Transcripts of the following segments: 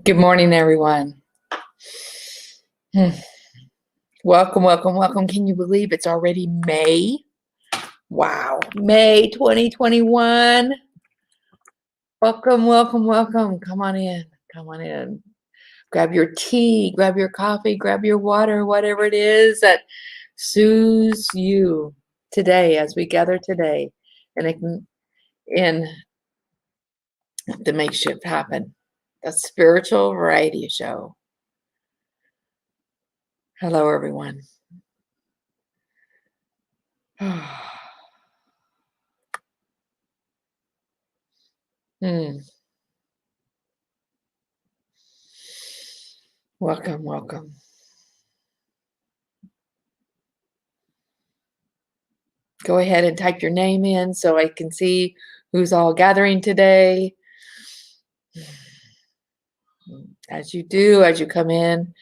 Good morning, everyone. Welcome, welcome, welcome. Can you believe it's already May? Wow, May 2021. Welcome, welcome, welcome. Come on in. Come on in. Grab your tea, grab your coffee, grab your water, whatever it is that soothes you today as we gather today in the Makeshift Happen, the spiritual variety show. Hello, everyone. Welcome, welcome. Go ahead and type your name in so I can see who's all gathering today. As you do, as you come in,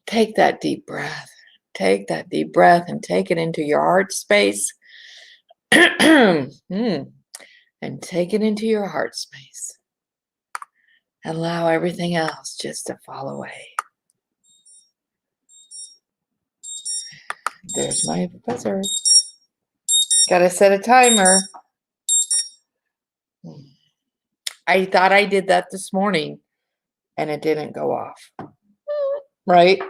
take that deep breath. Take that deep breath and take it into your heart space. And take it into your heart space. Allow everything else just to fall away. There's my buzzer. Gotta set a timer. I thought I did that this morning and it didn't go off. Right?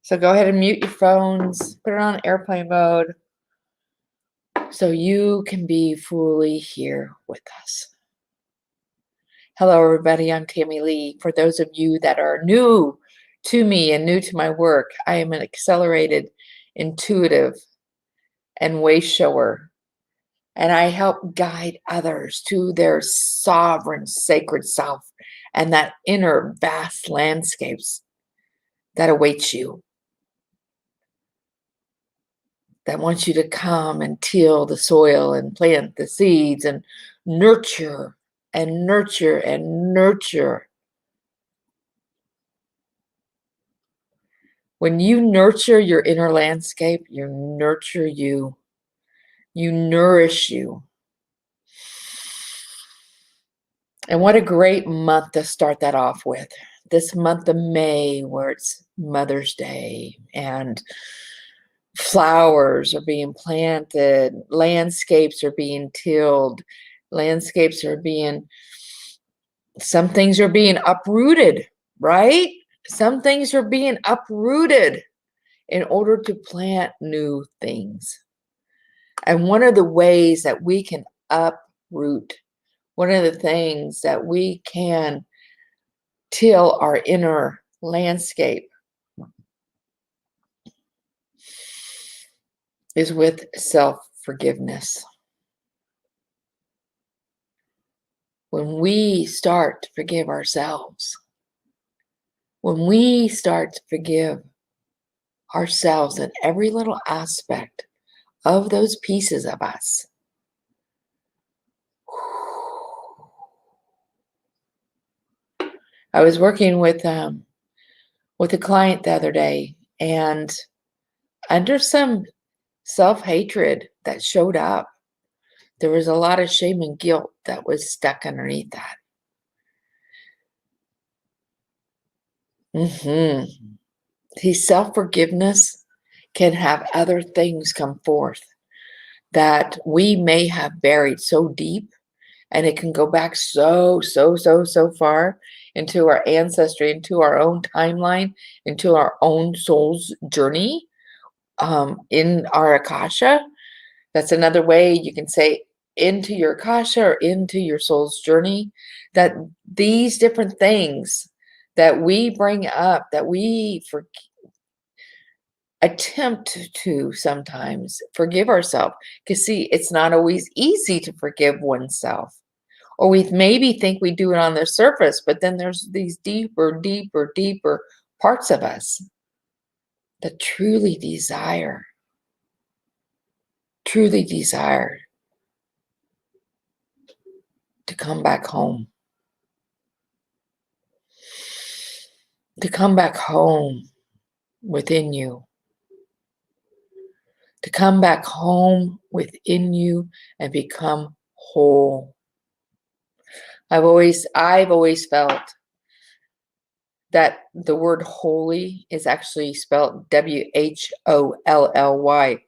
So go ahead and mute your phones, put it on airplane mode so you can be fully here with us. Hello, everybody. I'm Tammy Lee. For those of you that are new to me and new to my work, I am an accelerated, intuitive, and way shower. And I help guide others to their sovereign, sacred self and that inner vast landscapes that awaits you. That wants you to come and till the soil and plant the seeds and nurture and nurture and nurture. When you nurture your inner landscape, you nurture you. You nourish you. And what a great month to start that off with. This month of May, where it's Mother's Day and flowers are being planted, landscapes are being tilled, some things are being uprooted, right? Some things are being uprooted in order to plant new things. And one of the ways that we can uproot, one of the things that we can till our inner landscape is with self-forgiveness. When we start to forgive ourselves, when we start to forgive ourselves in every little aspect of those pieces of us, I was working with a client the other day, and under some self-hatred that showed up, there was a lot of shame and guilt that was stuck underneath that. See, self-forgiveness can have other things come forth that we may have buried so deep, and it can go back so far into our ancestry, into our own timeline, into our own soul's journey, in our Akasha. That's another way you can say into your Akasha or into your soul's journey, that these different things that we bring up, that we attempt to sometimes forgive ourselves. Because see, it's not always easy to forgive oneself. Or we maybe think we do it on the surface, but then there's these deeper parts of us that truly desire to come back home. To come back home within you. To come back home within you and become whole. I've always felt that the word holy is actually spelled WHOLLY.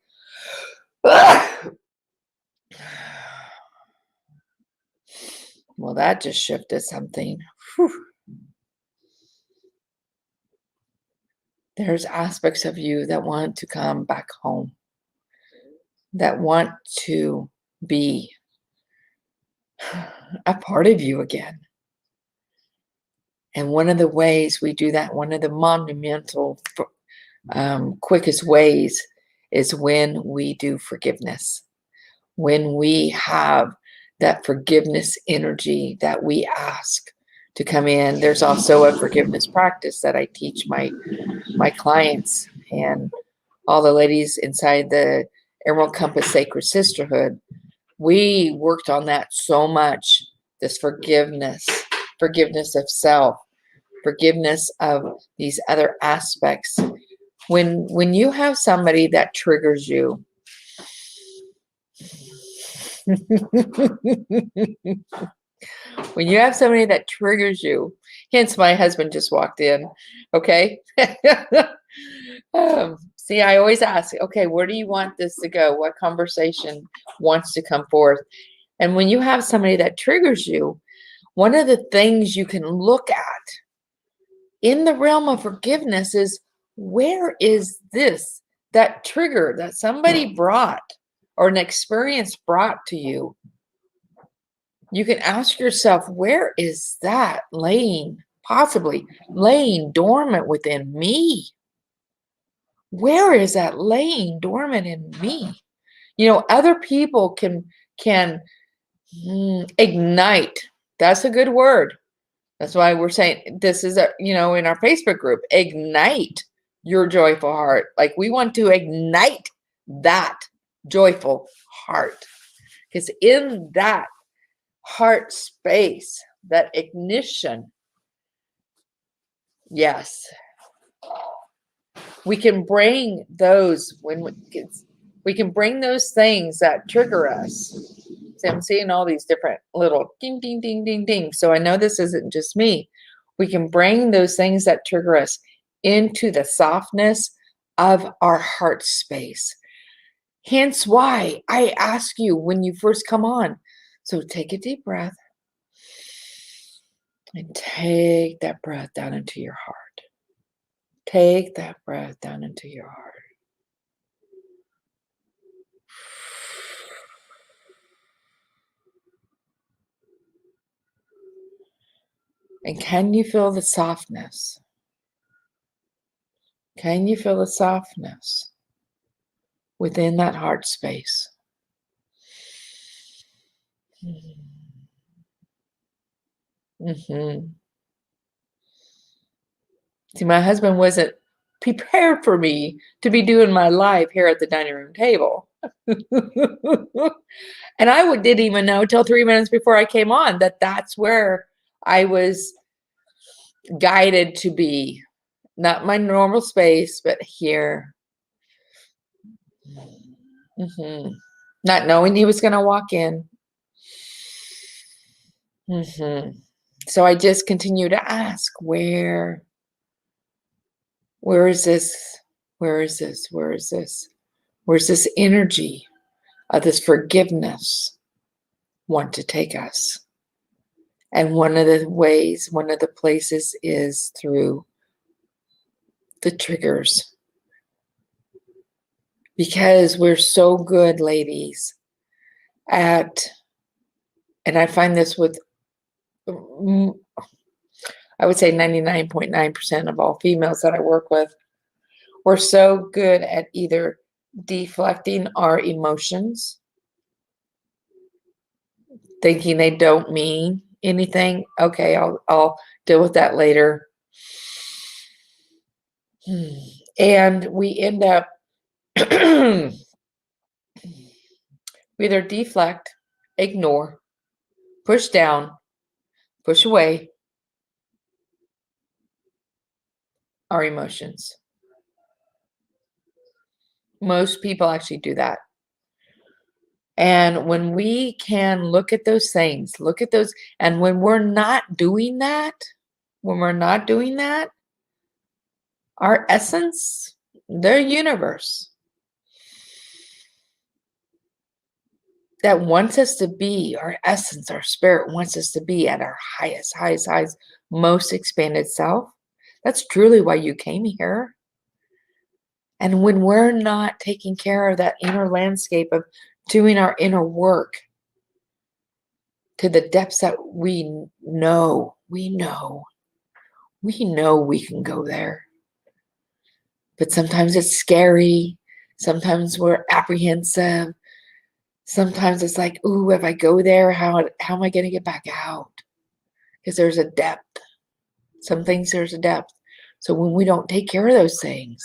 Well, that just shifted something. Whew. There's aspects of you that want to come back home, that want to be a part of you again. And one of the ways we do that, one of the monumental, quickest ways is when we do forgiveness. When we have that forgiveness energy that we ask to come in. There's also a forgiveness practice that I teach my clients and all the ladies inside the Emerald Compass Sacred Sisterhood. We worked on that so much, this forgiveness of self, forgiveness of these other aspects. When you have somebody that triggers you, when you have somebody that triggers you, hence my husband just walked in, okay? See, I always ask, okay, where do you want this to go? What conversation wants to come forth? And when you have somebody that triggers you, one of the things you can look at in the realm of forgiveness is, where is this, that trigger that somebody brought or an experience brought to you? You can ask yourself, where is that possibly laying dormant within me? Where is that laying dormant in me? You know, other people can ignite. That's a good word. That's why we're saying this is in our Facebook group, ignite your joyful heart. Like, we want to ignite that joyful heart, because in that heart space, that ignition, yes, we can bring those we can bring those things that trigger us. See, I'm seeing all these different little ding, ding, ding, ding, ding. So I know this isn't just me. We can bring those things that trigger us into the softness of our heart space. Hence why I ask you when you first come on. So take a deep breath and take that breath down into your heart. Take that breath down into your heart. And can you feel the softness? Can you feel the softness within that heart space? Mm-hmm. See, my husband wasn't prepared for me to be doing my live here at the dining room table. And I didn't even know till 3 minutes before I came on that that's where I was guided to be. Not my normal space, but here. Mm-hmm. Not knowing he was going to walk in. Mm-hmm. So I just continue to ask, where is this? Where is this? Where is this? Where's this energy of this forgiveness want to take us? And one of the places is through the triggers. Because we're so good, ladies, and I find this with, I would say 99.9% of all females that I work with, we're so good at either deflecting our emotions, thinking they don't mean anything. Okay, I'll deal with that later. And we end up we either deflect, ignore, push down, push away our emotions. Most people actually do that. And when we can look at those things, look at those, and when we're not doing that, our essence, their universe that wants us to be, our essence, our spirit wants us to be at our highest, most expanded self. That's truly why you came here. And when we're not taking care of that inner landscape of doing our inner work to the depths that we know we can go there. But sometimes it's scary. Sometimes we're apprehensive. Sometimes it's like, ooh, if I go there, how am I going to get back out? Because there's a depth. Some things there's a depth. So when we don't take care of those things,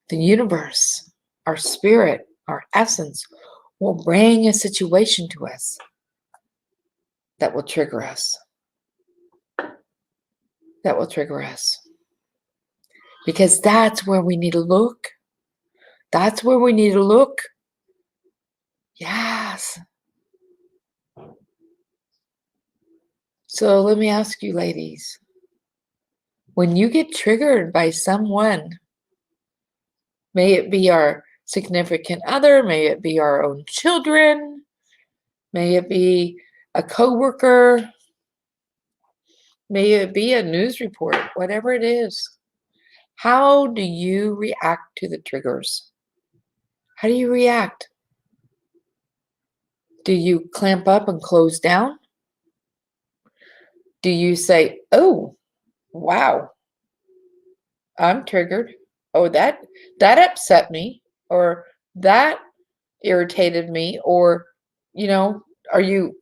the universe, our spirit, our essence will bring a situation to us that will trigger us. That will trigger us. Because that's where we need to look. That's where we need to look. Yes. So let me ask you, ladies, when you get triggered by someone, may it be our significant other, may it be our own children, may it be a coworker, may it be a news report, whatever it is, how do you react to the triggers? How do you react? Do you clamp up and close down? Do you say, oh, wow, I'm triggered. Oh, that upset me, or that irritated me, or, are you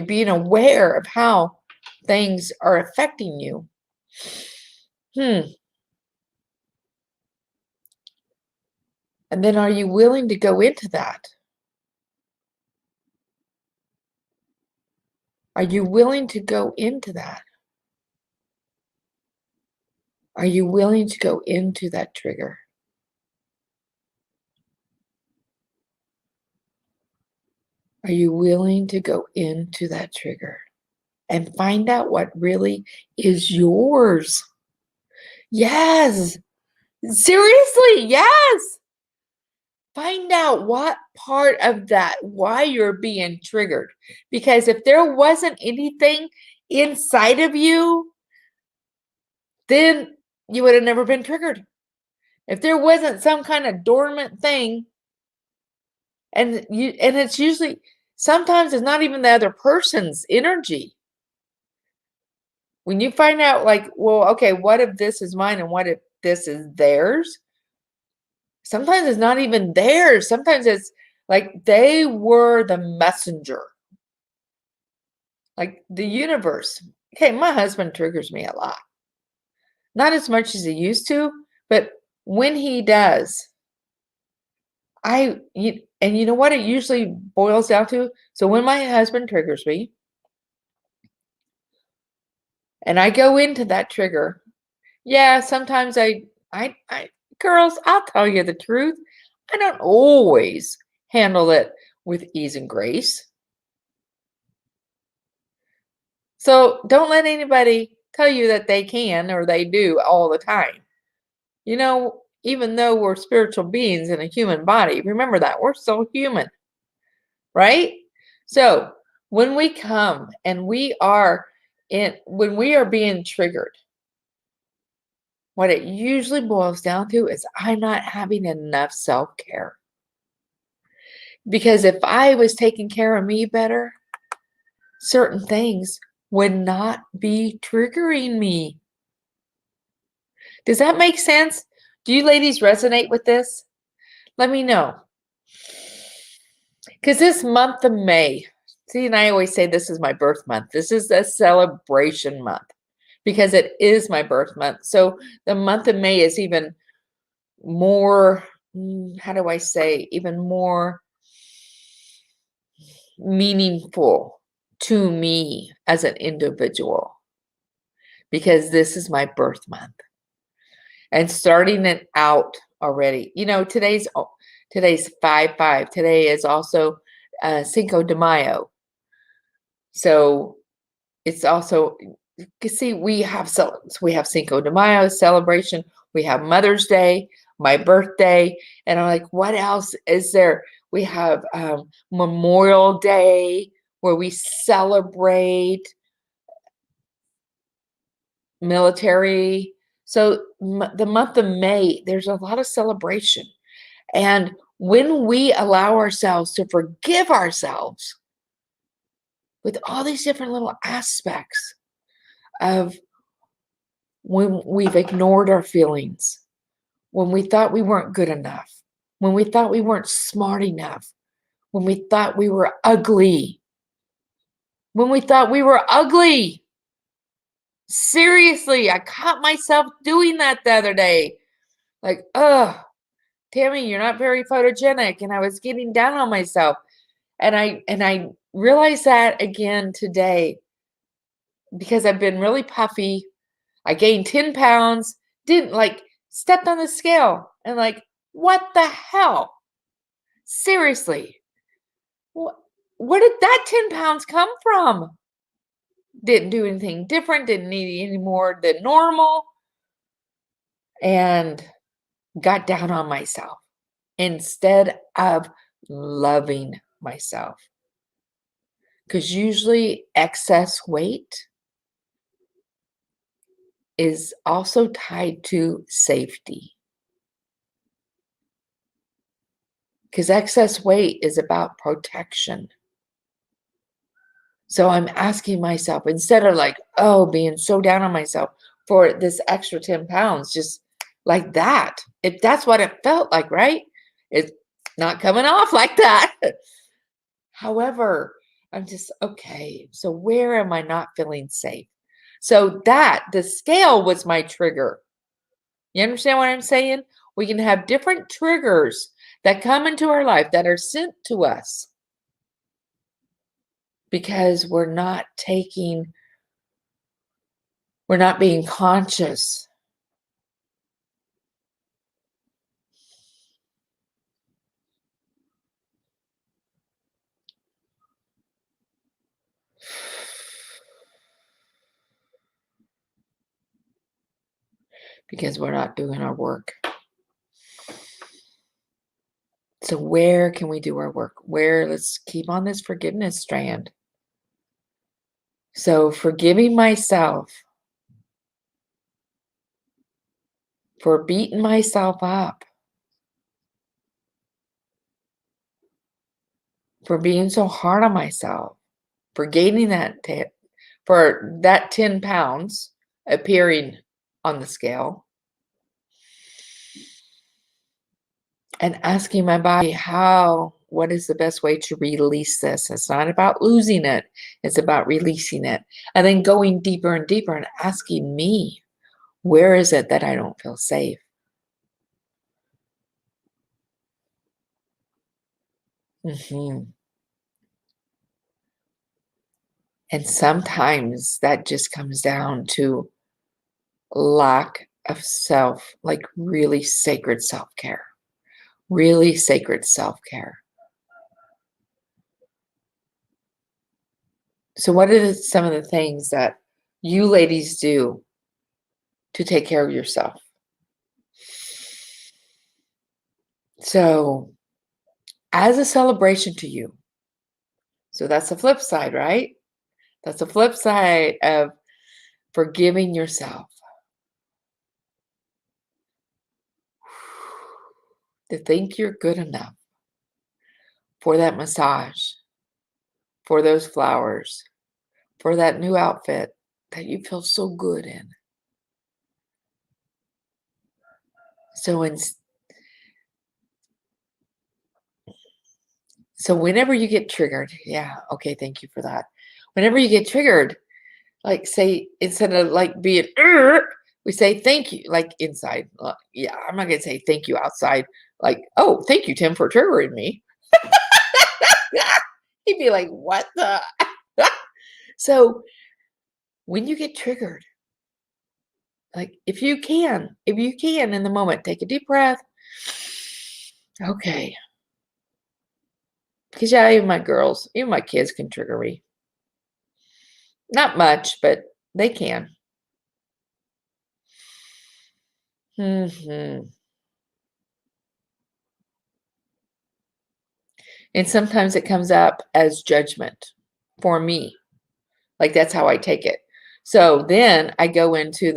being aware of how things are affecting you? And then are you willing to go into that? Are you willing to go into that? Are you willing to go into that trigger? Are you willing to go into that trigger and find out what really is yours? Yes. Seriously, yes. Find out what part of that, why you're being triggered. Because if there wasn't anything inside of you, then you would have never been triggered. If there wasn't some kind of dormant thing, and it's usually, sometimes it's not even the other person's energy. When you find out, like, well, okay, what if this is mine and what if this is theirs? Sometimes it's not even theirs. Sometimes it's like they were the messenger. Like the universe. Okay, my husband triggers me a lot. Not as much as he used to, but when he does, and you know what it usually boils down to? So when my husband triggers me, and I go into that trigger, yeah, sometimes I girls, I'll tell you the truth. I don't always handle it with ease and grace. So don't let anybody tell you that they can or they do all the time. Even though we're spiritual beings in a human body, remember that we're still human, right? So when we come and when we are being triggered, what it usually boils down to is I'm not having enough self-care. Because if I was taking care of me better, certain things would not be triggering me. Does that make sense? Do you ladies resonate with this? Let me know. Because this month of May, see, and I always say this is my birth month. This is a celebration month because it is my birth month. So the month of May is even more, how do I say, even more meaningful to me as an individual because this is my birth month. And starting it out already, Today's 5/5. Today is also Cinco de Mayo. So it's also, you see, we have Cinco de Mayo celebration. We have Mother's Day, my birthday, and I'm like, what else is there? We have Memorial Day, where we celebrate military. So the month of May, there's a lot of celebration. And when we allow ourselves to forgive ourselves with all these different little aspects of when we've ignored our feelings, when we thought we weren't good enough, when we thought we weren't smart enough, when we thought we were ugly, when we thought we were ugly. Seriously, I caught myself doing that the other day. Like, Tammy, you're not very photogenic. And I was getting down on myself. And I realized that again today because I've been really puffy. I gained 10 pounds, didn't stepped on the scale and what the hell? Seriously, where did that 10 pounds come from? Didn't do anything different, didn't eat any more than normal, and got down on myself instead of loving myself. Because usually excess weight is also tied to safety. Because excess weight is about protection. So I'm asking myself, instead of being so down on myself for this extra 10 pounds, just like that. If that's what it felt like, right? It's not coming off like that. However, I'm just, okay, so where am I not feeling safe? So the scale was my trigger. You understand what I'm saying? We can have different triggers that come into our life that are sent to us because we're not being conscious. Because we're not doing our work. So where can we do our work? Let's keep on this forgiveness strand. So forgiving myself for beating myself up, for being so hard on myself, for gaining for that 10 pounds appearing on the scale, and asking my body what is the best way to release this? It's not about losing it. It's about releasing it. And then going deeper and deeper and asking me, where is it that I don't feel safe? And sometimes that just comes down to lack of really sacred self-care. Really sacred self-care. So what are some of the things that you ladies do to take care of yourself? So as a celebration to you, so that's the flip side, right? That's the flip side of forgiving yourself. To think you're good enough for that massage, for those flowers, for that new outfit that you feel so good in. So whenever you get triggered, okay, thank you for that. Whenever you get triggered, say, instead of being, we say thank you, inside. I'm not going to say thank you outside. Oh, thank you, Tim, for triggering me. He'd be like, what the? So when you get triggered, if you can in the moment, take a deep breath Okay. Because, yeah, even my girls, even my kids can trigger me. Not much, but they can. And sometimes it comes up as judgment for me. Like, that's how I take it. So then I go into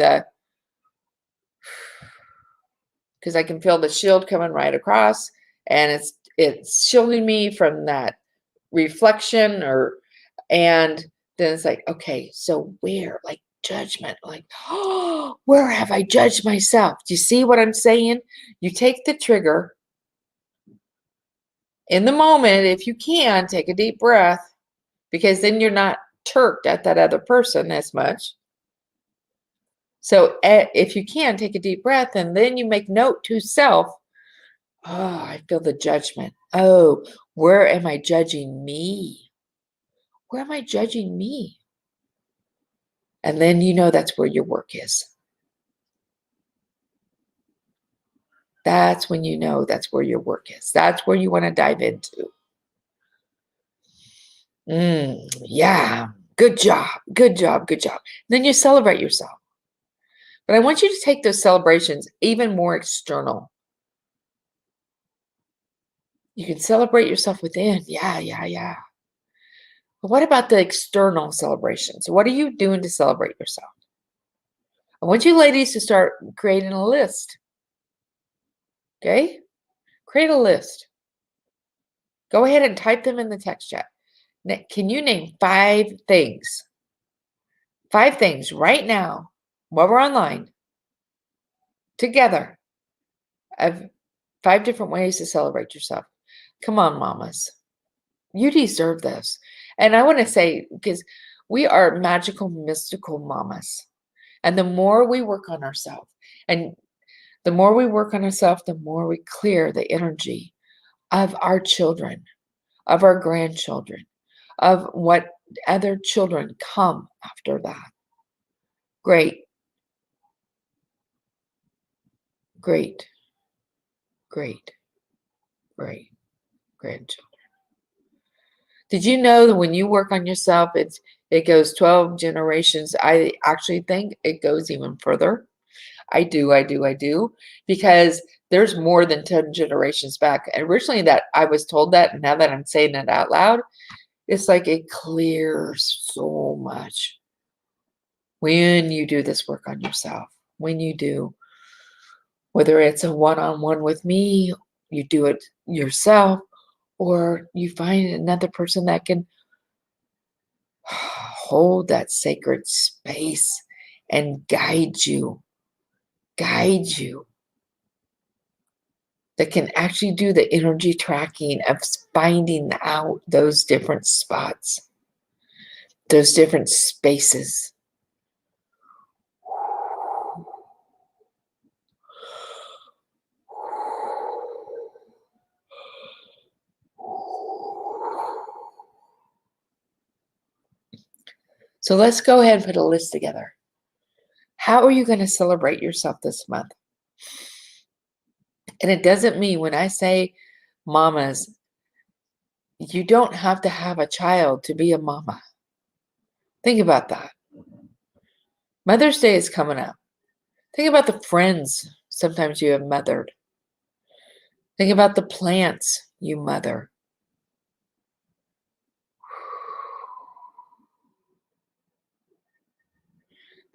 because I can feel the shield coming right across, and it's shielding me from that reflection, and then it's like, okay, so where, like, judgment, like, oh, where have I judged myself? Do you see what I'm saying? You take the trigger in the moment. If you can, take a deep breath, because then you're not turked at that other person as much. So if you can, take a deep breath, and then you make note to self, oh, I feel the judgment. Oh, where am I judging me? Where am I judging me? And then that's where your work is. That's when that's where your work is. That's where you want to dive into. Yeah, good job, good job, good job. Then you celebrate yourself. But I want you to take those celebrations even more external. You can celebrate yourself within. Yeah. But what about the external celebrations? What are you doing to celebrate yourself? I want you ladies to start creating a list. Okay? Create a list. Go ahead and type them in the text chat. Can you name 5 things? 5 things right now while we're online together of 5 different ways to celebrate yourself. Come on, mamas. You deserve this. And I want to say, because we are magical, mystical mamas. And the more we work on ourselves, and the more we work on ourselves, the more we clear the energy of our children, of our grandchildren, of what other children come after that. Great, great, great, great grandchildren. Did you know that when you work on yourself, it goes 12 generations? I actually think it goes even further. I do, because there's more than 10 generations back. And originally that I was told that, and now that I'm saying it out loud, it's like it clears so much when you do this work on yourself. When you do, whether it's a one-on-one with me, you do it yourself, or you find another person that can hold that sacred space and guide you, that can actually do the energy tracking of finding out those different spots, those different spaces. So let's go ahead and put a list together. How are you going to celebrate yourself this month? And it doesn't mean, when I say mamas, you don't have to have a child to be a mama. Think about that. Mother's Day is coming up. Think about the friends sometimes you have mothered. Think about the plants you mother.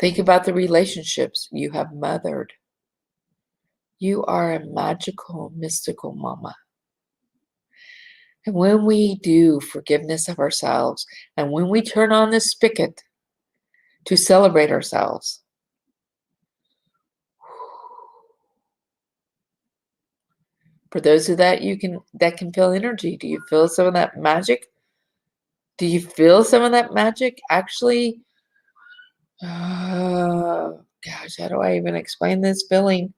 Think about the relationships you have mothered. You are a magical, mystical mama. And when we do forgiveness of ourselves, and when we turn on the spigot to celebrate ourselves, for those of that that can feel energy, do you feel some of that magic? Do you feel some of that magic? Actually, gosh, how do I even explain this feeling?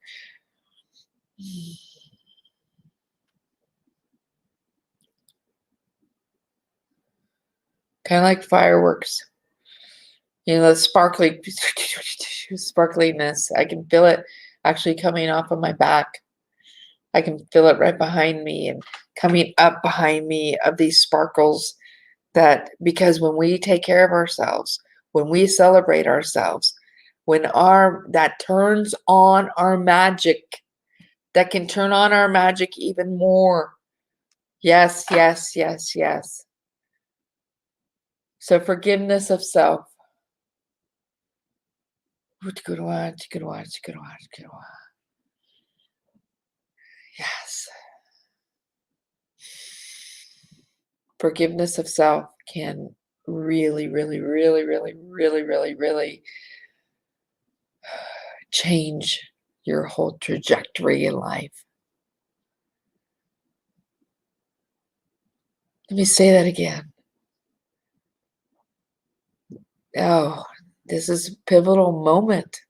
Kind of like fireworks. The sparkly, sparkliness. I can feel it actually coming off of my back I can feel it right behind me and coming up behind me of these sparkles that because when we take care of ourselves, when we celebrate ourselves, when that turns on our magic, that can turn on our magic even more. Yes, yes, yes, yes. So forgiveness of self. Yes. Forgiveness of self can really, really, really, really, really, really, really change your whole trajectory in life. Let me say that again. Oh, this is a pivotal moment.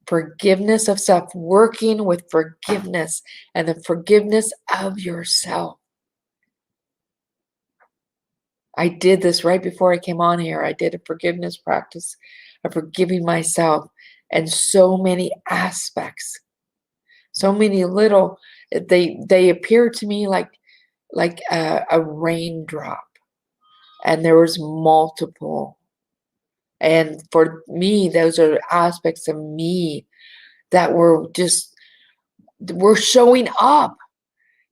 Forgiveness of self, working with forgiveness and the forgiveness of yourself. I did this right before I came on here. I did a forgiveness practice of forgiving myself and so many aspects, so many little, they appear to me like a raindrop, and there was multiple. And for me, those are aspects of me that were showing up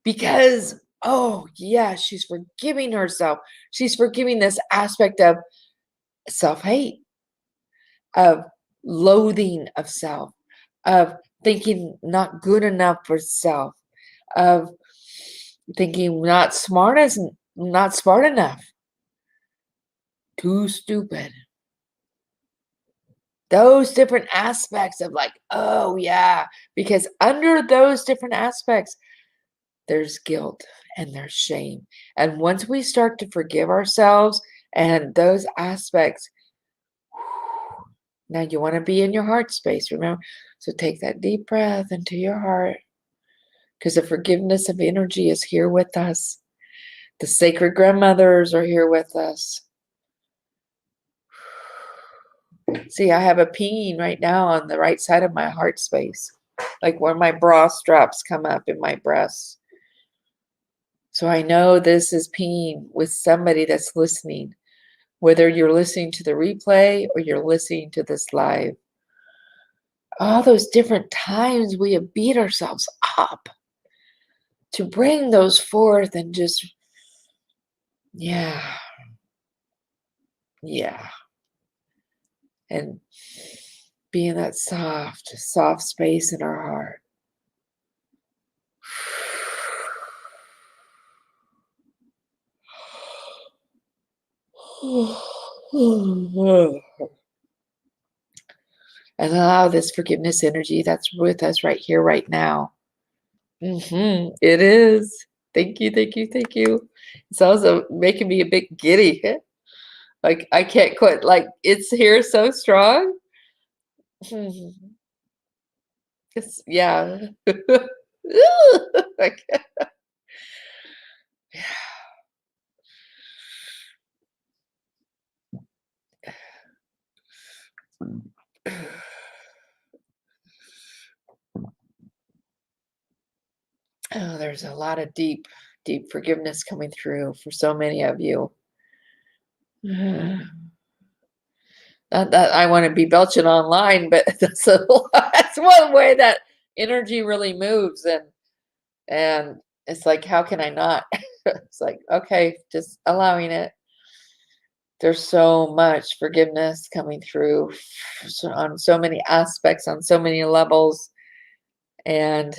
because, oh yeah, she's forgiving herself. She's forgiving this aspect of self-hate, of loathing of self, of thinking not good enough for self, of thinking not smart enough, too stupid. Those different aspects of like, oh yeah, because under those different aspects, there's guilt and there's shame. And once we start to forgive ourselves and those aspects, now you want to be in your heart space, remember? So take that deep breath into your heart because the forgiveness of energy is here with us. The sacred grandmothers are here with us. See, I have a pinging right now on the right side of my heart space, like where my bra straps come up in my breasts. So I know this is pinging with somebody that's listening, whether you're listening to the replay or you're listening to this live. All those different times we have beat ourselves up to bring those forth and just, yeah, yeah. And be in that soft space in our heart. And allow this forgiveness energy that's with us right here, right now. It is. Thank you, thank you, thank you. It's also making me a bit giddy. Like I can't quit. Like it's here so strong. It's, yeah. I can't- Oh, there's a lot of deep, deep forgiveness coming through for so many of you. Not that I want to be belching online, but that's one way that energy really moves, and it's like, how can I not? It's like, okay, just allowing it. There's so much forgiveness coming through on so many aspects, on so many levels, and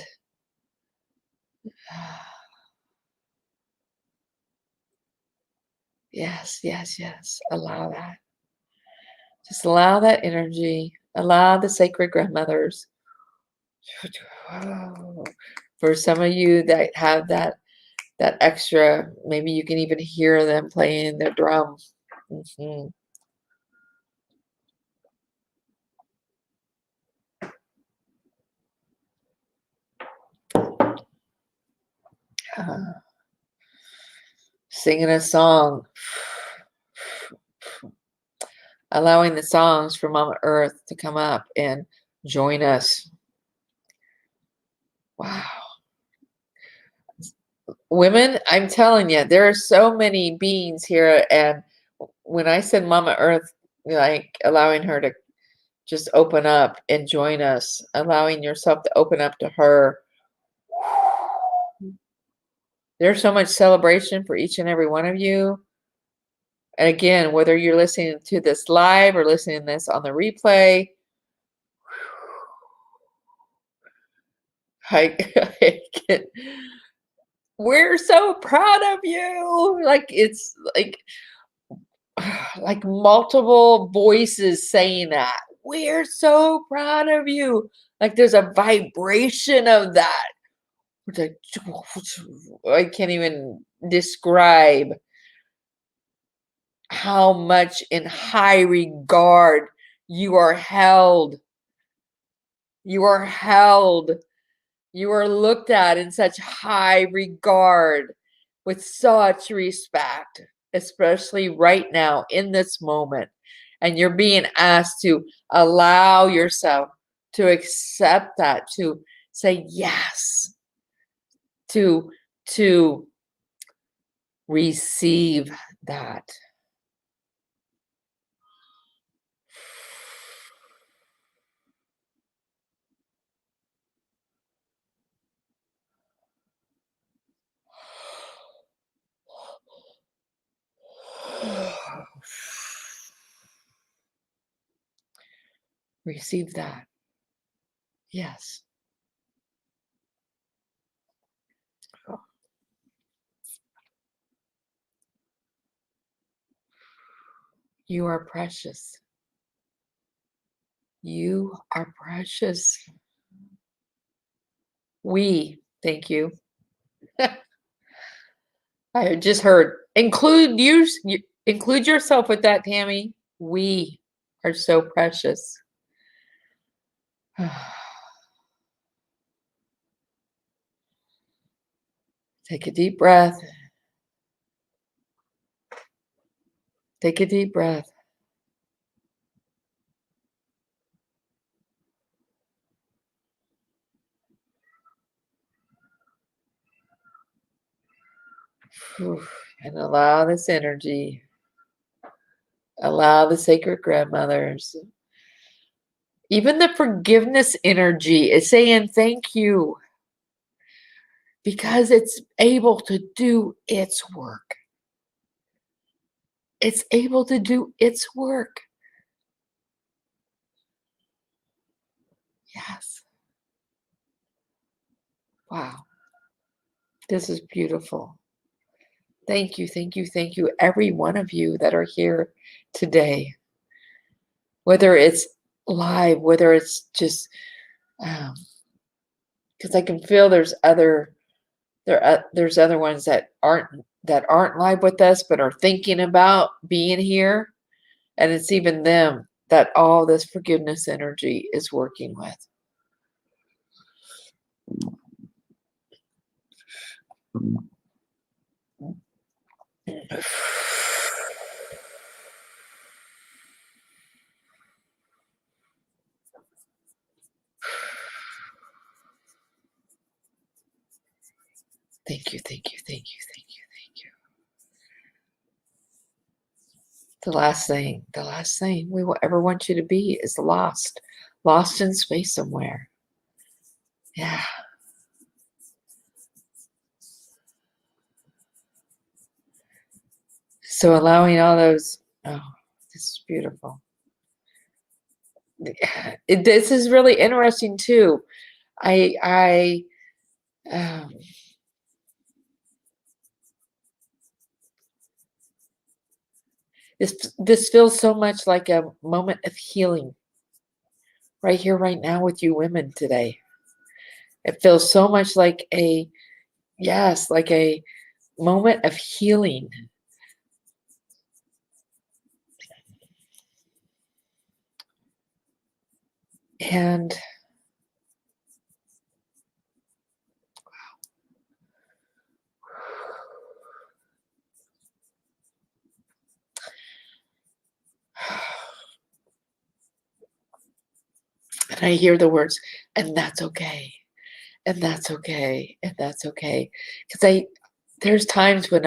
yes, yes, yes. Allow that. Just allow that energy. Allow the sacred grandmothers. For some of you that have that extra, maybe you can even hear them playing their drum. Mhm. Singing a song, allowing the songs from Mama Earth to come up and join us. Wow. women, I'm telling you, there are so many beings here, and when I said Mama Earth, like allowing her to just open up and join us, allowing yourself to open up to her. There's so much celebration for each and every one of you. And again, whether you're listening to this live or listening to this on the replay, I we're so proud of you. Like it's like multiple voices saying that. We're so proud of you. Like there's a vibration of that. It's like I can't even describe how much in high regard you are held. You are held. You are looked at in such high regard with such respect, especially right now in this moment. And you're being asked to allow yourself to accept that, to say yes, to receive that. Receive that. Yes. You are precious. You are precious. We thank you. I just heard include yourself with that, Tammy. We are so precious. Take a deep breath. Take a deep breath. And allow this energy. Allow the sacred grandmothers. Even the forgiveness energy is saying thank you because it's able to do its work. It's able to do its work. Yes. Wow. This is beautiful. Thank you, thank you, thank you, every one of you that are here today. Whether it's live, whether it's just, because I can feel there's other ones that aren't live with us, but are thinking about being here, and it's even them that all this forgiveness energy is working with. Thank you, thank you, thank you, thank you, thank you. The last thing we will ever want you to be is lost in space somewhere. Yeah. So allowing all those, oh, this is beautiful. This is really interesting too. I this feels so much like a moment of healing right here, right now with you women today. It feels so much like like a moment of healing. And I hear the words, and that's okay. And that's okay. And that's okay. Because There's times when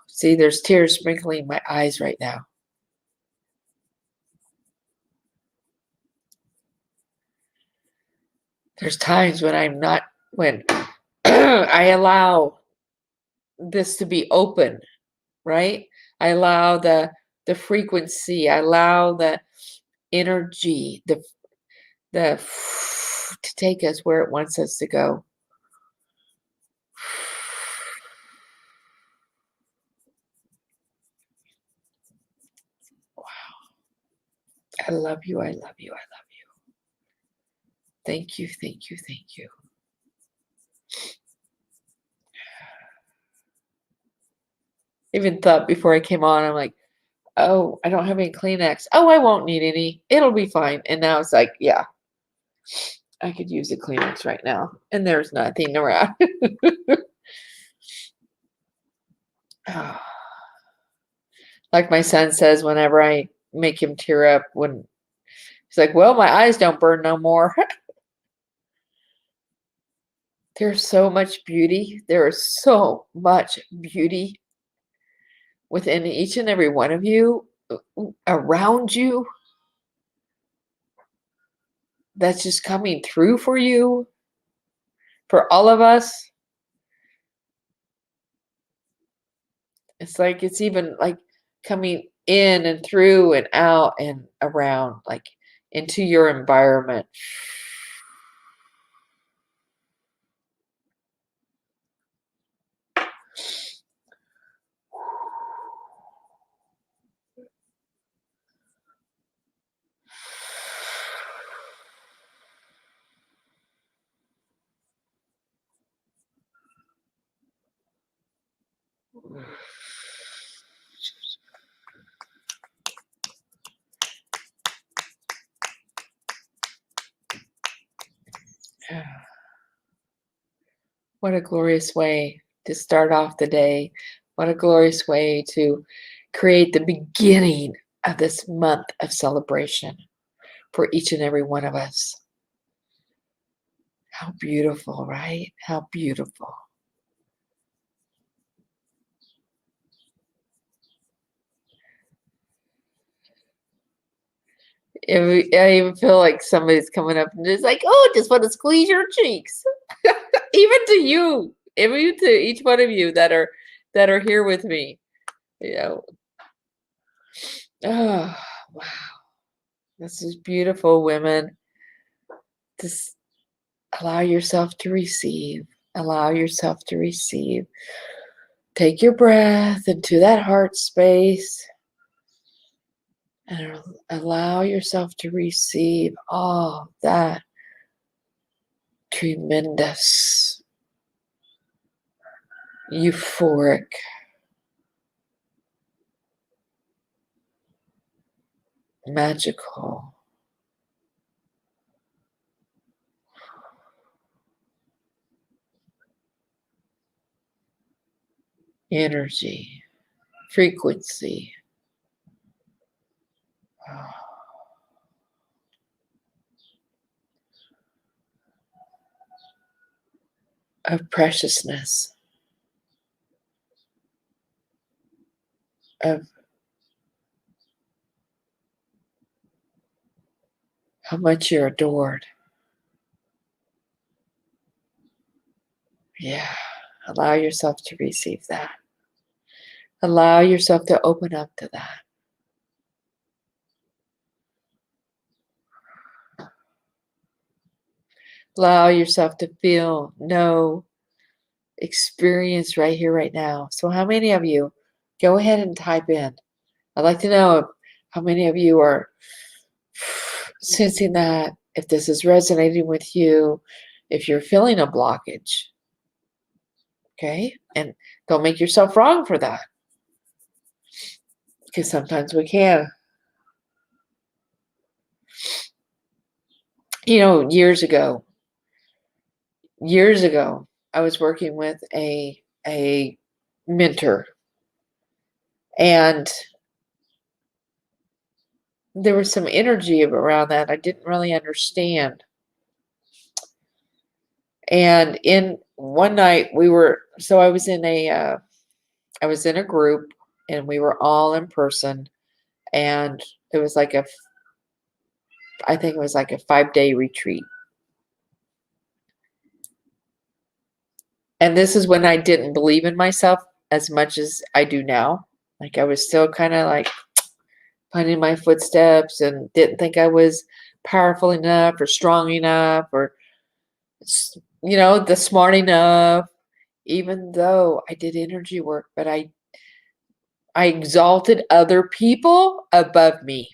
see, there's tears sprinkling my eyes right now. There's times when when I allow this to be open, right? I allow the frequency, I allow the energy, the to take us where it wants us to go. Wow. I love you. I love you. I love you. Thank you. Thank you. Thank you. Even thought before I came on, I'm like, oh, I don't have any Kleenex. Oh, I won't need any. It'll be fine. And now it's like, yeah, I could use a Kleenex right now. And there's nothing around. Like my son says, whenever I make him tear up, when he's like, well, my eyes don't burn no more. There's so much beauty. There is so much beauty within each and every one of you, around you, that's just coming through for you, for all of us. It's like it's even like coming in and through and out and around, like into your environment. What a glorious way to start off the day. What a glorious way to create the beginning of this month of celebration for each and every one of us. How beautiful, right? How beautiful. I even feel like somebody's coming up and it's like, oh, just want to squeeze your cheeks. Even to you, even to each one of you that are here with me. You know. Oh, wow. This is beautiful, women. Just allow yourself to receive. Allow yourself to receive. Take your breath into that heart space and allow yourself to receive all that tremendous, euphoric, magical energy, frequency of preciousness, of how much you're adored. Yeah, allow yourself to receive that. Allow yourself to open up to that. Allow yourself to feel, know, experience right here, right now. So how many of you, go ahead and type in. I'd like to know how many of you are sensing that, if this is resonating with you, if you're feeling a blockage. Okay? And don't make yourself wrong for that. Because sometimes we can. You know, years ago, I was working with a mentor, and there was some energy around that I didn't really understand. And in one night I was in a group and we were all in person, and it was like I think it was like a 5-day retreat. And this is when I didn't believe in myself as much as I do now. Like I was still kind of like finding my footsteps and didn't think I was powerful enough or strong enough or the smart enough, even though I did energy work, but I exalted other people above me.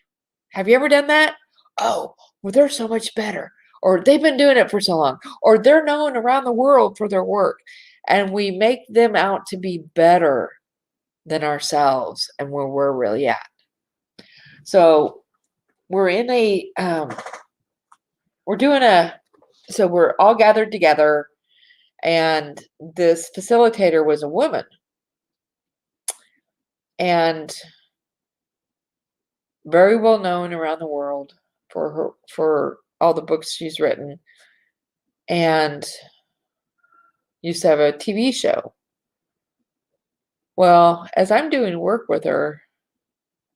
Have you ever done that? Oh, well, they're so much better. Or they've been doing it for so long. Or they're known around the world for their work. And we make them out to be better than ourselves and where we're really at. So we're in we're doing so we're all gathered together, and this facilitator was a woman. And very well known around the world for all the books she's written, and used to have a TV show. Well, as I'm doing work with her,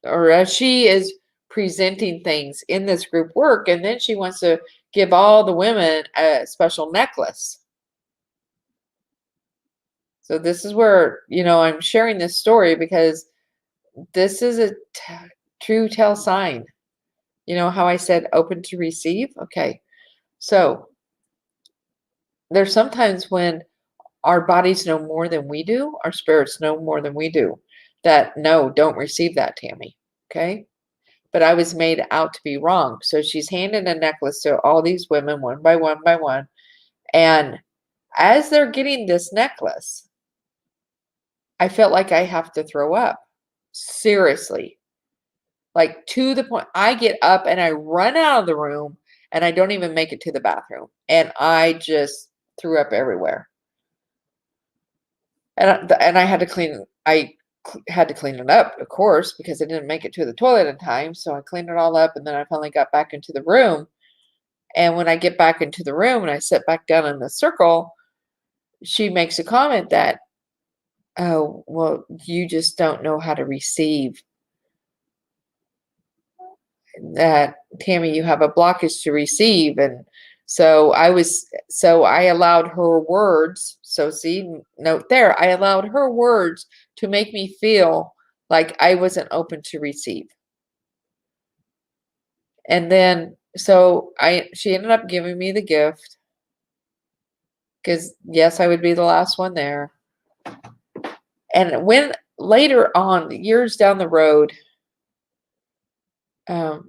or as she is presenting things in this group work, and then she wants to give all the women a special necklace. So this is where, I'm sharing this story because this is a true tell sign. You know how I said open to receive? Okay. So there's sometimes when our bodies know more than we do, our spirits know more than we do, that no, don't receive that, Tammy. Okay. But I was made out to be wrong. So she's handing a necklace to all these women one by one by one. And as they're getting this necklace, I felt like I have to throw up. Seriously. Like to the point, I get up and I run out of the room and I don't even make it to the bathroom. And I just threw up everywhere. And I had to had to clean it up, of course, because I didn't make it to the toilet in time. So I cleaned it all up, and then I finally got back into the room. And when I get back into the room and I sit back down in the circle, she makes a comment that, oh, well, you just don't know how to receive that, Tammy, you have a blockage to receive. And so I allowed her words. So see, note there, I allowed her words to make me feel like I wasn't open to receive. And then, so she ended up giving me the gift because yes, I would be the last one there. And when later on, years down the road, oh,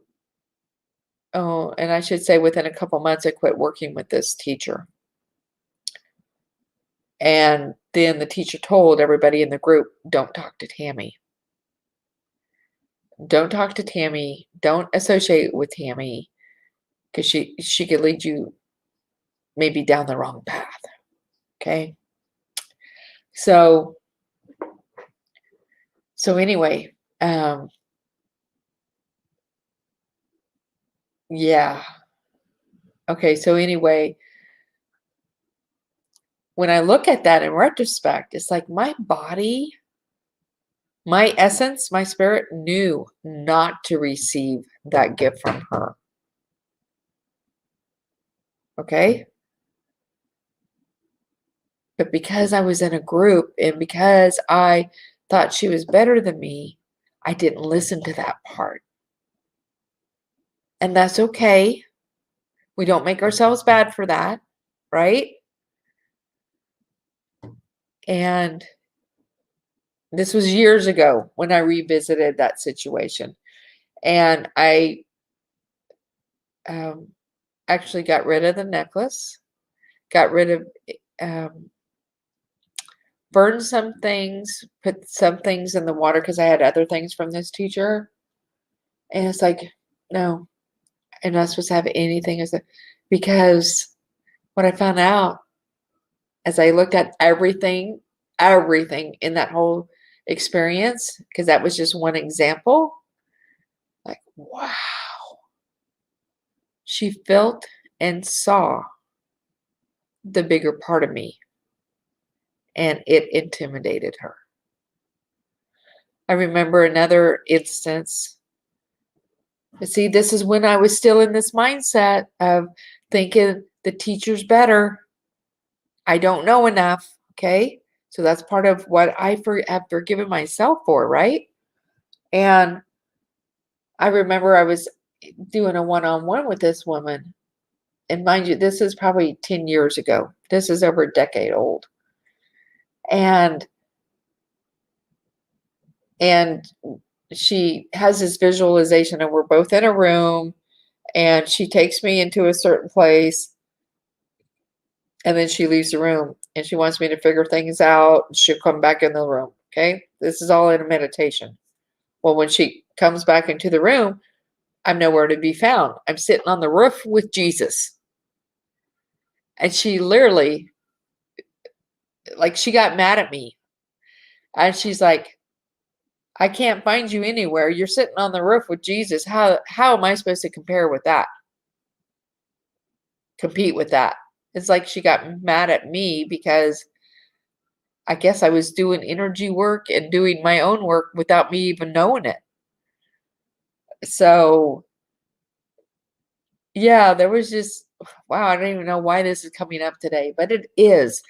and I should say within a couple months, I quit working with this teacher. And then the teacher told everybody in the group, don't talk to Tammy. Don't talk to Tammy. Don't associate with Tammy because she could lead you maybe down the wrong path. Okay. So anyway, yeah. Okay. So anyway, when I look at that in retrospect, it's like my body, my essence, my spirit knew not to receive that gift from her. Okay. But because I was in a group and because I thought she was better than me, I didn't listen to that part. And that's okay. We don't make ourselves bad for that, right? And this was years ago when I revisited that situation. And I actually got rid of the necklace, got rid of, burned some things, put some things in the water because I had other things from this teacher. And it's like, no, I'm not supposed to have anything because what I found out as I looked at everything in that whole experience, because that was just one example, like, wow, she felt and saw the bigger part of me. and it intimidated her. I remember another instance. See, this is when I was still in this mindset of thinking the teacher's better. I don't know enough. Okay. So that's part of what I have forgiven myself for, right? And I remember I was doing a one-on-one with this woman. And mind you, this is probably 10 years ago. This is over a decade old. And she has this visualization, and we're both in a room, and she takes me into a certain place, and then she leaves the room, and she wants me to figure things out. She'll come back in the room. Okay. This is all in a meditation. Well, when she comes back into the room, I'm nowhere to be found. I'm sitting on the roof with Jesus. And she literally, like, she got mad at me. And she's like, I can't find you anywhere. You're sitting on the roof with Jesus. How am I supposed to compete with that? It's like she got mad at me because I guess I was doing energy work and doing my own work without me even knowing it. So, yeah, there was just, wow, I don't even know why this is coming up today, but it is.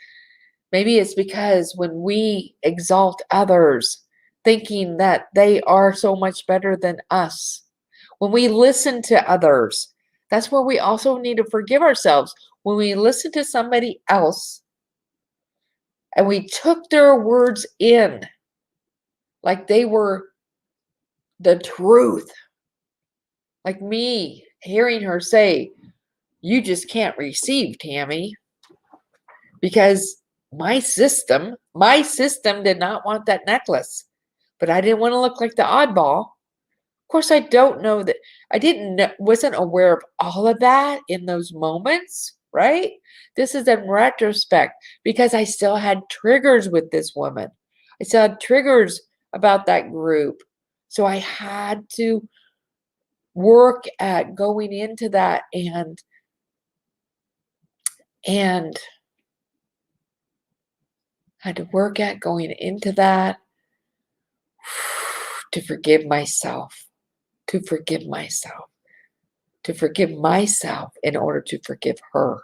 Maybe it's because when we exalt others, thinking that they are so much better than us, when we listen to others, that's where we also need to forgive ourselves. When we listen to somebody else and we took their words in like they were the truth, like me hearing her say, you just can't receive, Tammy, because my system did not want that necklace, but I didn't want to look like the oddball. Of course, I don't know that wasn't aware of all of that in those moments, right? This is in retrospect because I still had triggers with this woman. I still had triggers about that group. So I had to work at going into that and had to work at going into that to forgive myself, to forgive myself, to forgive myself in order to forgive her.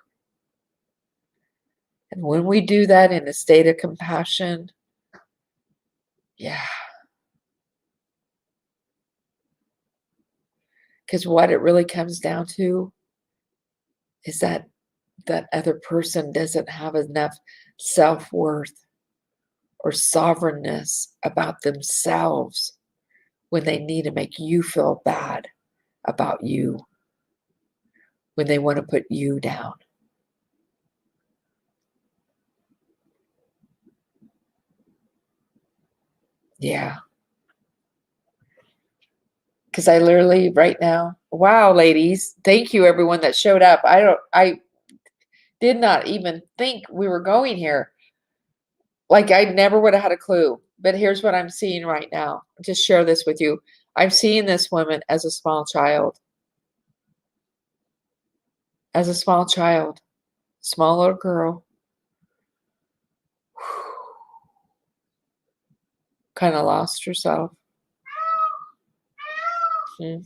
And when we do that in a state of compassion, yeah. Because what it really comes down to is that that other person doesn't have enough self-worth or sovereignness about themselves when they need to make you feel bad about you, when they want to put you down. Yeah. Because I literally right now, wow, ladies, thank you everyone that showed up. I did not even think we were going here. Like I never would have had a clue. But here's what I'm seeing right now. Just share this with you. I'm seeing this woman as a small child. As a small child. Small little girl. Kind of lost herself. And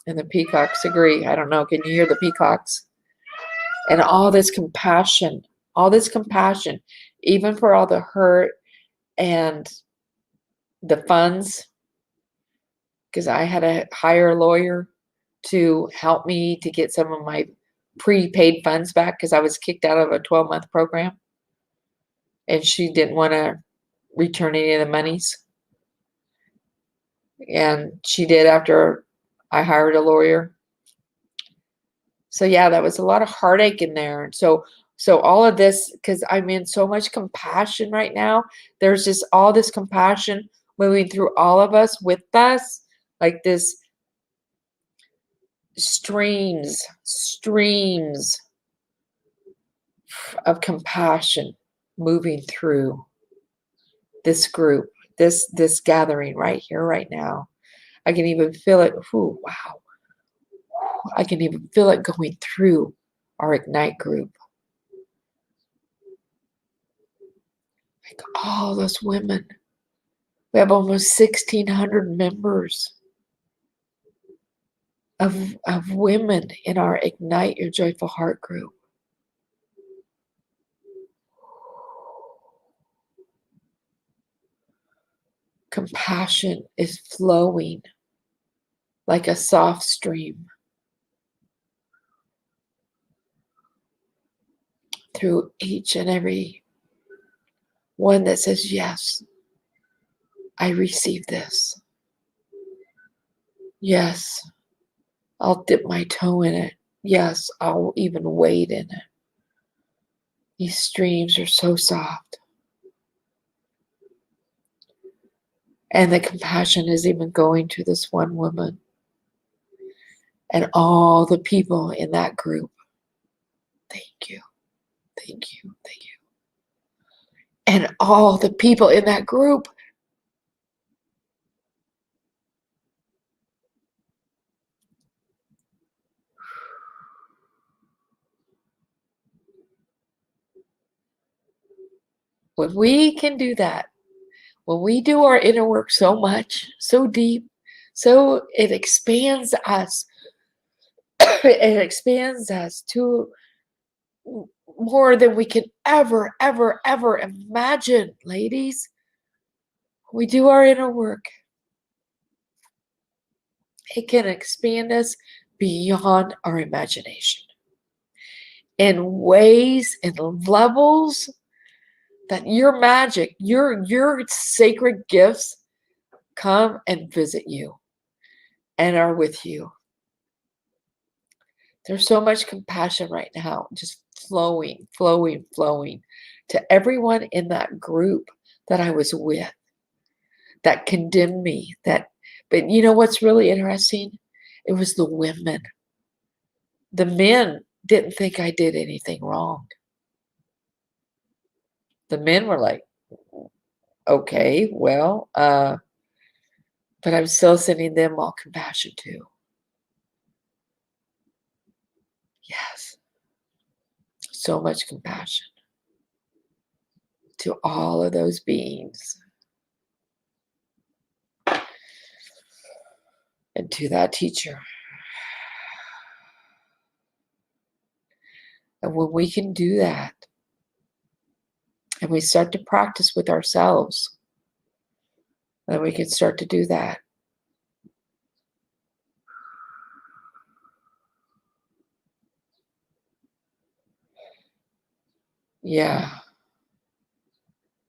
the peacocks agree. I don't know. Can you hear the peacocks? And all this compassion, even for all the hurt and the funds, because I had to hire a lawyer to help me to get some of my prepaid funds back because I was kicked out of a 12-month program. And she didn't want to return any of the monies. And she did after I hired a lawyer. So yeah, that was a lot of heartache in there. And so all of this, because I'm in so much compassion right now, there's just all this compassion moving through all of us with us, like this streams of compassion moving through this group, this gathering right here, right now. I can even feel it. Ooh, wow. I can even feel it going through our Ignite group. Like all those women. We have almost 1,600 members of women in our Ignite Your Joyful Heart group. Compassion is flowing like a soft stream through each and every one that says, yes, I receive this. Yes, I'll dip my toe in it. Yes, I'll even wade in it. These streams are so soft. And the compassion is even going to this one woman and all the people in that group. Thank you. Thank you. Thank you. And all the people in that group. When we can do that, when we do our inner work so much, so deep, so it expands us. It expands us to more than we can ever, ever, ever imagine, ladies. We do our inner work. It can expand us beyond our imagination in ways and levels that your magic, your sacred gifts come and visit you and are with you. There's so much compassion right now, just flowing, flowing, flowing to everyone in that group that I was with that condemned me. But you know what's really interesting? It was the women. The men didn't think I did anything wrong. The men were like, okay, well, but I'm still sending them all compassion too. Yes. So much compassion to all of those beings and to that teacher. And when we can do that, and we start to practice with ourselves, then we can start to do that. Yeah.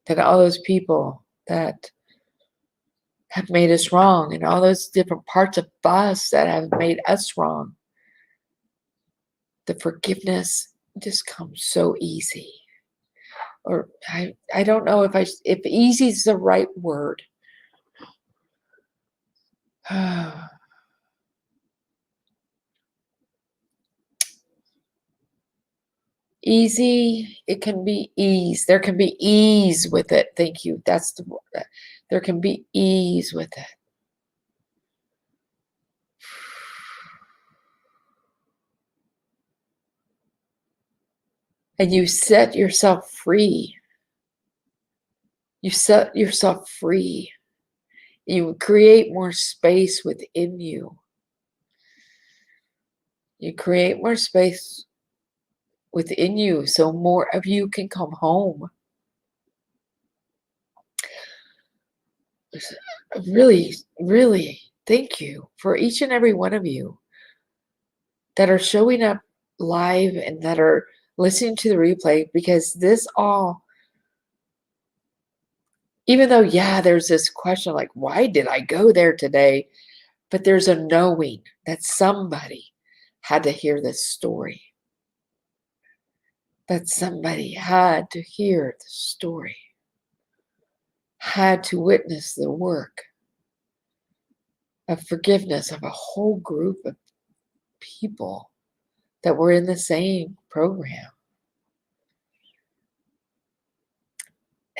Then all those people that have made us wrong and all those different parts of us that have made us wrong, the forgiveness just comes so easy. Or I don't know if easy is the right word. Easy, it can be ease. There can be ease with it. Thank you. That's the word. There can be ease with it. And you set yourself free. You set yourself free. You create more space within you. You create more space within you so more of you can come home. Really, really, thank you for each and every one of you that are showing up live and that are listening to the replay, because this all, even though, yeah, there's this question like, why did I go there today? But there's a knowing that somebody had to hear this story. That somebody had to hear the story, had to witness the work of forgiveness of a whole group of people that were in the same program.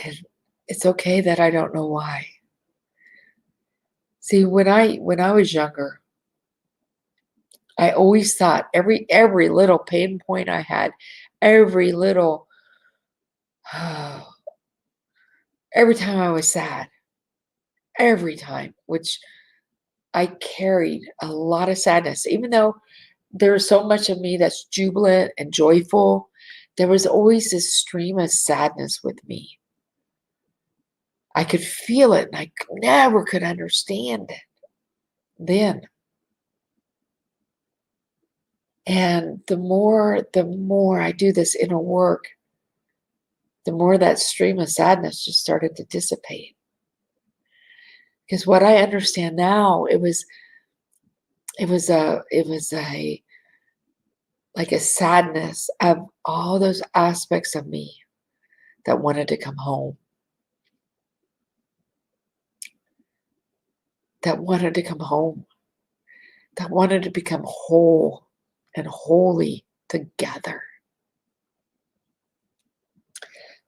And it's okay that I don't know why. See, when I was younger, I always thought every little pain point I had, every little every time I was sad, every time, which I carried a lot of sadness, even though there's so much of me that's jubilant and joyful. There was always this stream of sadness with me. I could feel it and I never could understand it then. And the more I do this inner work, the more that stream of sadness just started to dissipate. Because what I understand now, it was a like a sadness of all those aspects of me that wanted to come home, that wanted to come home, that wanted to become whole and holy together,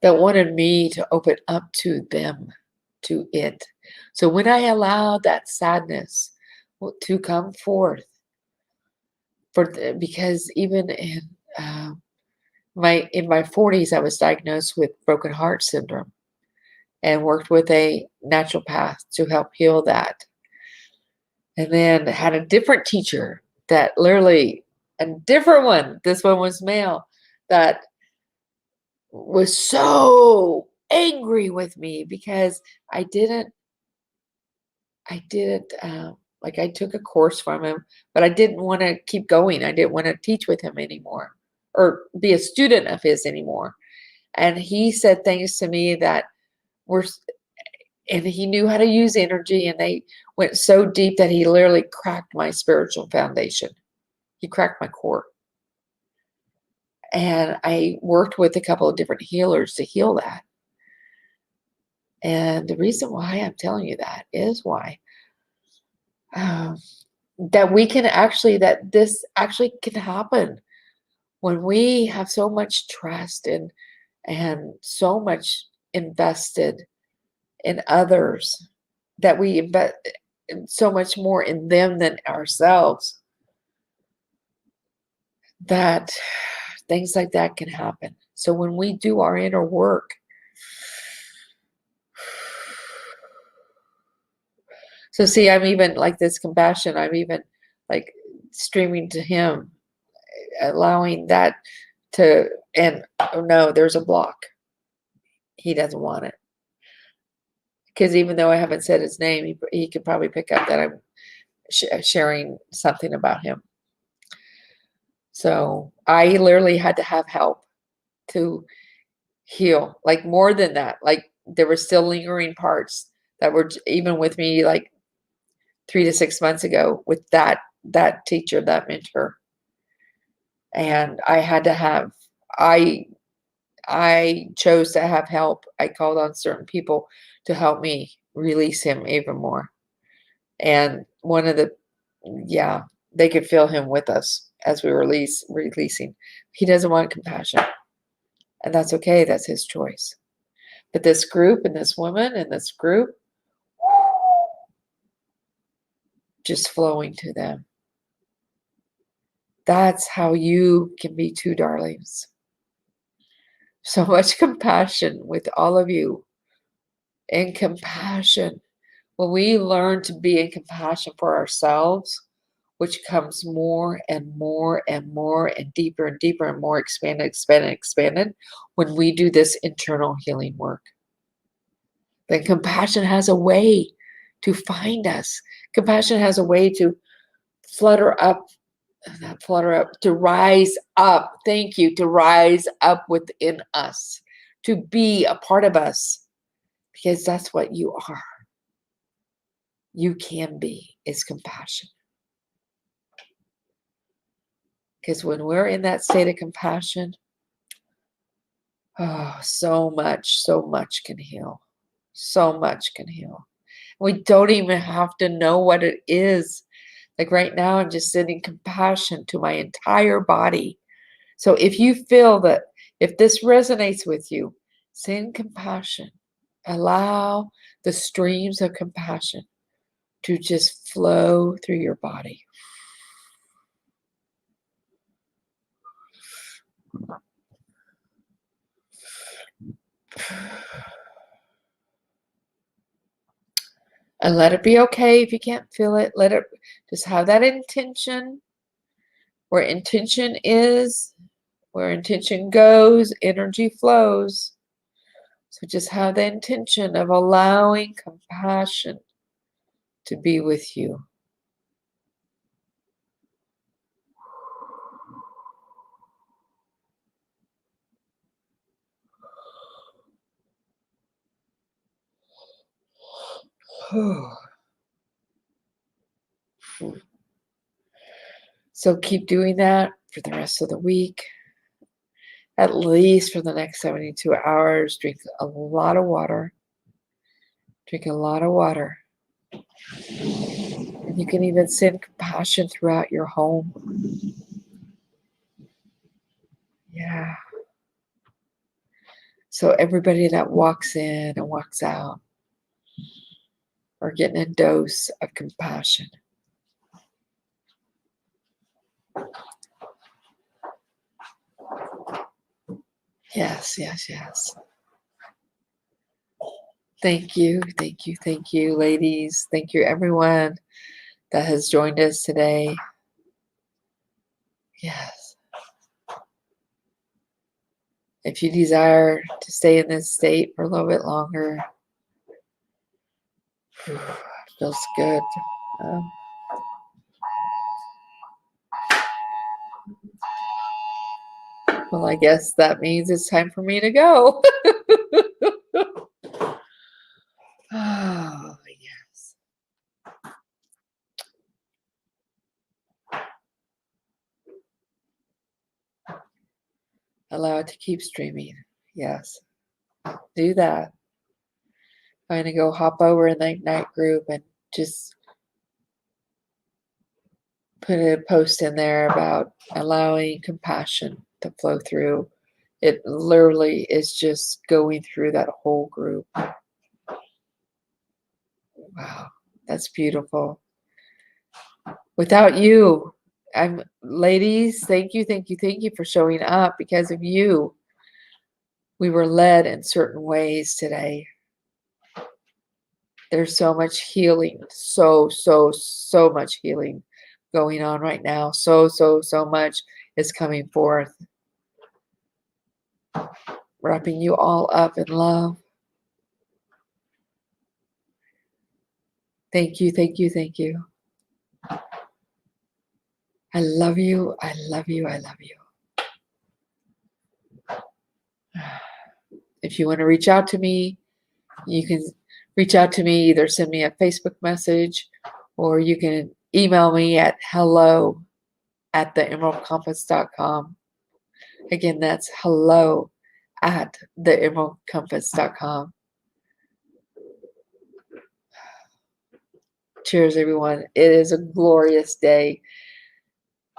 that wanted me to open up to them, to it. So when I allowed that sadness to come forth, because even uh, in my 40s, I was diagnosed with broken heart syndrome and worked with a naturopath to help heal that. And then had a different teacher that literally, a different one, this one was male, that was so angry with me because I didn't like I took a course from him, but I didn't want to keep going. I didn't want to teach with him anymore or be a student of his anymore. And he said things to me that were, and he knew how to use energy, and they went so deep that he literally cracked my spiritual foundation. He cracked my core. And I worked with a couple of different healers to heal that. And the reason why I'm telling you that is why um, that we can actually, that this actually can happen when we have so much trust and so much invested in others, that we invest so much more in them than ourselves, that things like that can happen. So when we do our inner work, so see, I'm even like this compassion, I'm even like streaming to him, allowing that to, and oh no, there's a block. He doesn't want it. Because even though I haven't said his name, he could probably pick up that I'm sharing something about him. So I literally had to have help to heal, like more than that. Like there were still lingering parts that were even with me like 3 to 6 months ago with that teacher, that mentor. And I had to have, I I chose to have help. I called on certain people to help me release him even more. And one of the, yeah, they could feel him with us as we were releasing. He doesn't want compassion, and that's okay. That's his choice. But this group and this woman and this group, just flowing to them. That's how you can be too, darlings. So much compassion with all of you, and compassion. When we learn to be in compassion for ourselves, which comes more and more and more and deeper and more expanded when we do this internal healing work. Then compassion has a way to find us. Compassion has a way to flutter up, not flutter up, to rise up. Thank you, to rise up within us, to be a part of us, because that's what you are. You can be, is compassion. Because when we're in that state of compassion, oh, so much can heal. So much can heal. We don't even have to know what it is. Like right now, I'm just sending compassion to my entire body. So if you feel that, if this resonates with you, send compassion. Allow the streams of compassion to just flow through your body. And let it be okay if you can't feel it. Let it, just have that intention. Where intention is, where intention goes, energy flows. So just have the intention of allowing compassion to be with you. So keep doing that for the rest of the week. At least for the next 72 hours. Drink a lot of water. Drink a lot of water. And you can even send compassion throughout your home. Yeah. So everybody that walks in and walks out are getting a dose of compassion. Yes, yes, yes. Thank you, ladies. Thank you, everyone that has joined us today. Yes. If you desire to stay in this state for a little bit longer, it feels good. Well, I guess that means it's time for me to go. Oh, yes. Allow it to keep streaming. Yes. Do that. I'm going to go hop over in the Ignite group and just put a post in there about allowing compassion to flow through. It literally is just going through that whole group. Wow, that's beautiful. Without you, ladies, thank you for showing up. Because of you, we were led in certain ways today. There's so much healing, so much healing going on right now. So much is coming forth. Wrapping you all up in love. Thank you. I love you. I love you. I love you. If you want to reach out to me, you can reach out to me. Either send me a Facebook message, or you can email me at hello@theemeraldcompass.com. Again, that's hello@theemeraldcompass.com. Cheers, everyone. It is a glorious day.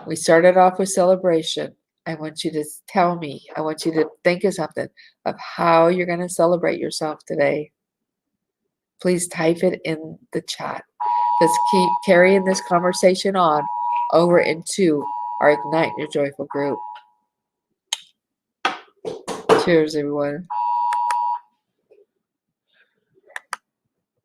We started off with celebration. I want you to tell me, I want you to think of something of how you're going to celebrate yourself today. Please type it in the chat. Let's keep carrying this conversation on over into our Ignite Your Joyful group. Cheers, everyone.